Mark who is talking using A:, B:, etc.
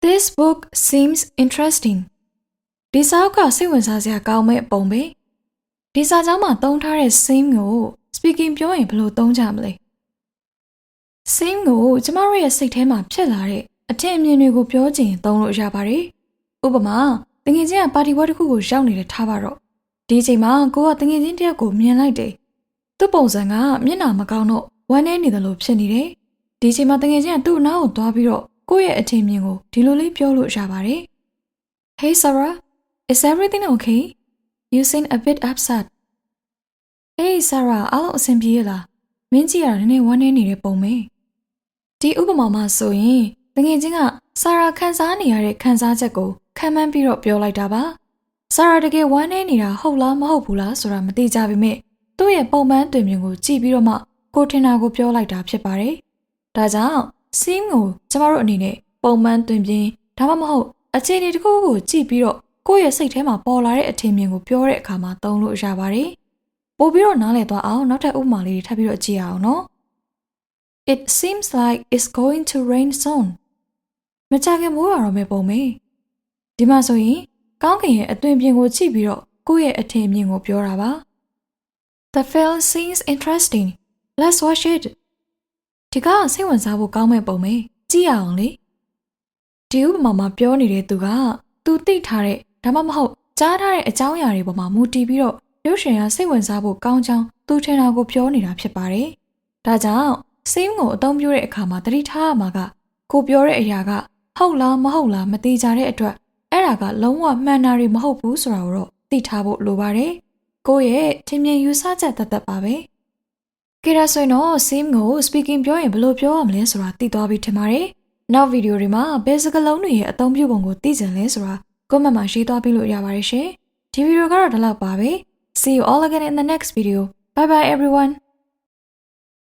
A: This book seems interesting. ဒီစာအုပ်ကစိတ်ဝင်စားစရာကောင်းမဲ့ပုံပဲ။ဒီစာကြောင်းမှာသုံးထားတဲ့ seem ကို speaking ပြောရင်ဘယ်လိုသုံးကြမလဲ။ seem ကိုကျမတို့ရဲ့စိတ်ထဲမှာဖြစ်လာတဲ့အထင်အမြင်တွေကိုပြောချင်သုံးလို့ရပါတယ်။ဥပမာတငယ်ချင်းကပါတီပွဲတစ်ခုကိုရောက်နေတဲ့ထားပါတော့ဒီအချိန်မှာကိုကတငယ်ချင်းတစ်ယောက်ကိုမြင်လိုက်တယ်။သူ့ပုံစံကမျက်နှာမကောင်းတော့ဝမ်းနည်းနေတယ်လို့ဖြစ်နေတယ်။ဒီအချိန်မှာတငယ်ချင်းကသူ့အနားကိုသွားပြီးတော့ကိုယ့်ရဲ့အထင်အမြင်ကိုဒီလိုလေးပြောလို့ရပါတယ်။ Hey Sarah, is everything okay? You seem a bit upset. Hey Sarah, အားလုံးအဆင်ပြေလား။မင်းကြီးကနည်းနည်းဝမ်းနည်းနေတဲ့ပုံပဲ။ဒီဥပမာမှာဆိုရင်တငယ်ချင်းက Sarah ခံစားနေရတဲ့ခံစားချက်ကိုခံမှန်းပြီးတော့ပြောလိုက်တာပါ။ Sarah တကယ်ဝမ်းနည်းနေတာဟုတ်လားမဟုတ်ဘူးလားဆိုတာမသိကြပေမဲ့သူ့ရဲ့ပုံမှန်တွင်မြင်ကိုကြည့်ပြီးတော့မှကိုထင်တာကိုပြောလိုက်တာဖြစ်ပါတယ်။ဒါကြောင့် seem ကိုကျမတို့အနေနဲ့ပုံမှန်တွင်မြင်ဒါမှမဟုတ်အခြေအနေတစ်ခုကိုကြည့်ပြီးတော့ကိုယ့်ရဲ့စိတ်ထဲမှာပေါ်လာတဲ့အထင်မြင်ကိုပြောတဲ့အခါမှာသုံးလို့ရပါတယ်။ပို့ပြီးတော့နားလည်သွားအောင်နောက်ထပ်ဥပမာလေးတွေထပ်ပြီးတော့ကြည့်အောင်နော်။ It seems like it's going to rain soon. မကြခင်မိုးရွာတော့မယ့်ပုံပဲ။ဒီမှာဆိုရင်ကောင်းကင်ရဲ့အသွင်ပြင်ကိုကြည့်ပြီးတော့ကိုယ့်ရဲ့အထင်အမြင်ကိုပြောတာပါ။ The film seems interesting. Let's watch it. ဒီကစိတ်ဝင်စားဖို့ကောင်းမဲ့ပုံပဲ။ကြည့်ရအောင်လေ။ဒီဥပမာမှာပြောနေတဲ့သူကသူသိထားတဲ့ဒါမှမဟုတ်ကြားထားတဲ့အကြောင်းအရာတွေပေါ်မှာမူတည်ပြီးတော့ရုပ်ရှင်ကစိတ်ဝင်စားဖို့ကောင်းကြောင်းသူထင်တာကိုပြောနေတာဖြစ်ပါတယ်။ဒါကြောင့် seem ကိုအသုံးပြုတဲ့အခါမှာသတိထားရမှာကကိုပြောတဲ့အရာကဟုတ်လားမဟုတ်လားမသိကြတဲ့အတွက်အဲ့ဒါကလုံးဝမှန်တာတွေမဟုတ်ဘူးဆိုတာကိုတော့သိထားဖို့လိုပါတယ်။ကိုရဲ့ထင်မြင်ယူဆချက်သက်ပါပဲ။ကြည့်ရဆိုရင်တော့ seem ကို speaking ပြောရင်ဘယ်လိုပြောရမလဲဆိုတာသိသွားပြီထင်ပါတယ်။နောက်ဗီဒီယိုတွေမှာဘယ်စကားလုံးတွေရဲ့အသုံးပြုပုံကိုသိကြလဲဆိုတာcomment မှာရေးသွားပေးလို့ရပါတယ်ရှင်။ဒီဗီဒီယိုကတော့ဒီလောက်ပါပဲ။ See you all again in the next video. Bye bye everyone.